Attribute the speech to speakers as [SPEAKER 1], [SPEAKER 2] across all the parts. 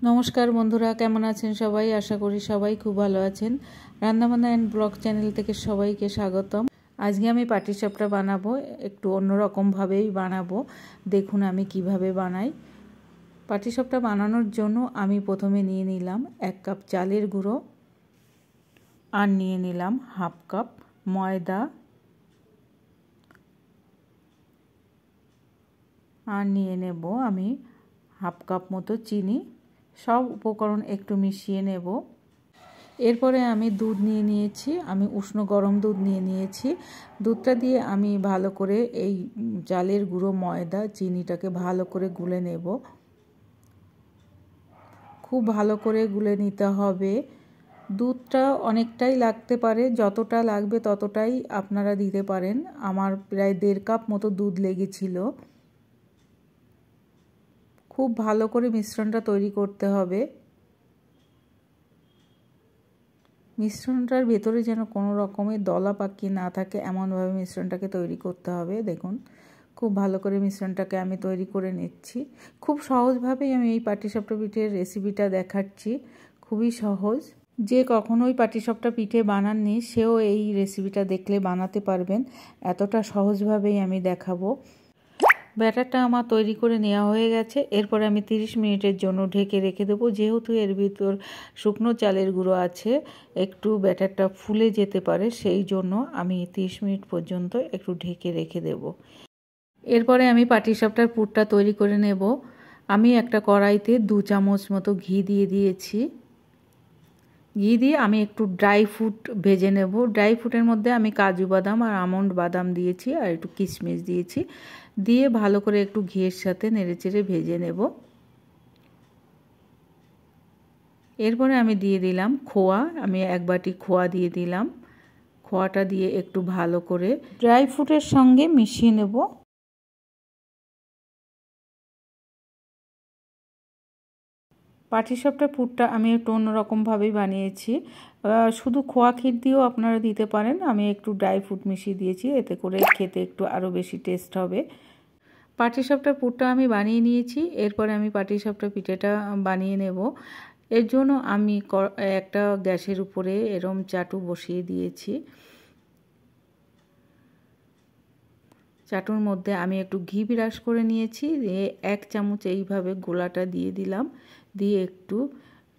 [SPEAKER 1] নমস্কার বন্ধুরা, কেমন আছেন সবাই? আশা করি সবাই খুব ভালো আছেন। রান্নাবান্না অ্যান্ড ব্লগ চ্যানেল থেকে সবাইকে স্বাগতম। আজকে আমি পাটিসাপটা বানাবো, একটু অন্যরকমভাবেই বানাবো। দেখুন আমি কিভাবে বানাই। পাটিসাপটা বানানোর জন্য আমি প্রথমে নিয়ে নিলাম 1 কাপ চালের গুঁড়ো, আর নিয়ে নিলাম হাফ কাপ ময়দা, আর নিয়ে নেব আমি হাফ কাপ মতো চিনি। সব উপকরণ একটু মিশিয়ে নেব। এরপরে আমি দুধ নিয়ে নিয়েছি, আমি উষ্ণ গরম দুধ নিয়ে নিয়েছি। দুধটা দিয়ে আমি ভালো করে এই চালের গুঁড়ো, ময়দা, চিনিটাকে ভালো করে গুলে নেব। খুব ভালো করে গুলে নিতে হবে। দুধটা অনেকটাই লাগতে পারে, যতটা লাগবে ততটাই আপনারা দিতে পারেন। আমার প্রায় 1.5 কাপ মতো দুধ লেগেছিল। খুব ভালো করে মিশ্রণটা তৈরি করতে হবে। মিশ্রণটার ভেতরে যেন কোনো রকমের দলা পাকি না থাকে, এমনভাবে মিশ্রণটাকে তৈরি করতে হবে। দেখুন খুব ভালো করে মিশ্রণটাকে আমি তৈরি করে নিচ্ছি। খুব সহজভাবেই আমি এই পাটিসাপটা পিঠের রেসিপিটা দেখাচ্ছি, খুবই সহজ। যে কখনোই পাটিসাপটা পিঠে বানাননি সেও এই রেসিপিটা দেখলে বানাতে পারবেন, এতটা সহজভাবেই আমি দেখাবো। ব্যাটারটা আমার তৈরি করে নেওয়া হয়ে গেছে। এরপরে আমি 30 মিনিটের জন্য ঢেকে রেখে দেবো। যেহেতু এর ভিতর শুকনো চালের গুঁড়ো আছে, একটু ব্যাটারটা ফুলে যেতে পারে, সেই জন্য আমি 30 মিনিট পর্যন্ত একটু ঢেকে রেখে দেব। এরপরে আমি পাটিসাপটার পুরটা তৈরি করে নেব। আমি একটা কড়াইতে 2 চামচ মতো ঘি দিয়ে দিয়েছি। ঘি দিয়ে আমি একটু ড্রাই ফ্রুট ভেজে নেব। ড্রাই ফ্রুটের মধ্যে আমি কাজু বাদাম আর আমন্ড বাদাম দিয়েছি, আর একটু কিশমিশ দিয়েছি। দিয়ে ভালো করে একটু ঘিয়ের সাথে নেড়েচেড়ে ভেজে নেব। এরপরে আমি দিয়ে দিলাম খোয়া। আমি 1 বাটি খোয়া দিয়ে দিলাম। খোয়াটা দিয়ে একটু ভালো করে ড্রাই ফ্রুটের সঙ্গে মিশিয়ে নেব। পাটিসাপটার পুরটা আমি একটু অন্যরকমভাবেই বানিয়েছি। শুধু খোয়া ক্ষীর দিয়েও আপনারা দিতে পারেন। আমি একটু ড্রাই ফ্রুট মিশিয়ে দিয়েছি, এতে করে খেতে একটু আরও বেশি টেস্ট হবে। পাটিসাপটার পুরটা আমি বানিয়ে নিয়েছি। এরপরে আমি পাটিসাপটা পিঠেটা বানিয়ে নেব। এর জন্য আমি একটা গ্যাসের উপরে এরম চাটু বসিয়ে দিয়েছি। চাটুর মধ্যে আমি একটু ঘি ব্রাশ করে নিয়েছি, দিয়ে 1 চামচ এইভাবে গোলাটা দিয়ে দিলাম। দিয়ে একটু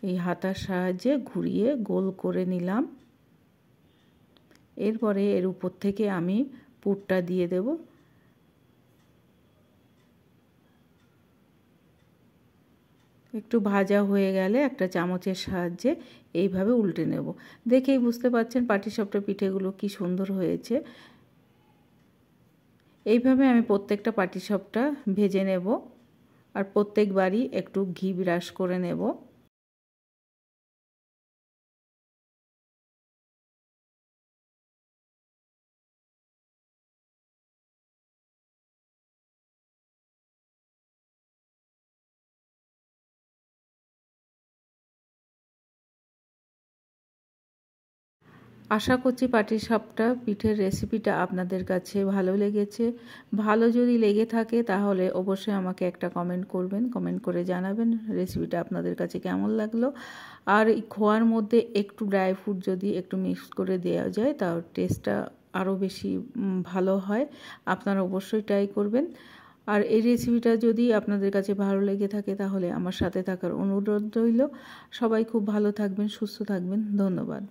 [SPEAKER 1] এই হাতার সাহায্যে ঘুরিয়ে গোল করে নিলাম। এরপরে এর উপর থেকে আমি পুরটা দিয়ে দেব। একটু ভাজা হয়ে গেলে একটা চামচের সাহায্যে এইভাবে উল্টে নেব। দেখেই বুঝতে পারছেন পাটিসাপটা পিঠেগুলো কি সুন্দর হয়েছে। এইভাবে আমি প্রত্যেকটা পাটিসাপটা ভেজে নেব, আর প্রত্যেকবারই একটু ঘি ব্রাশ করে নেব। আশা করছি পাটিসাপটা পিঠের রেসিপিটা আপনাদের কাছে ভালো লেগেছে। ভালো যদি লেগে থাকে তাহলে অবশ্যই আমাকে একটা কমেন্ট করবেন, কমেন্ট করে জানাবেন রেসিপিটা আপনাদের কাছে কেমন লাগলো। আর এই খোয়ার মধ্যে একটু ড্রাই ফ্রুট যদি একটু মিক্স করে দেওয়া যায় তার টেস্টটা আরও বেশি ভালো হয়। আপনারা অবশ্যই ট্রাই করবেন। আর এই রেসিপিটা যদি আপনাদের কাছে ভালো লেগে থাকে তাহলে আমার সাথে থাকার অনুরোধ রইল। সবাই খুব ভালো থাকবেন, সুস্থ থাকবেন। ধন্যবাদ।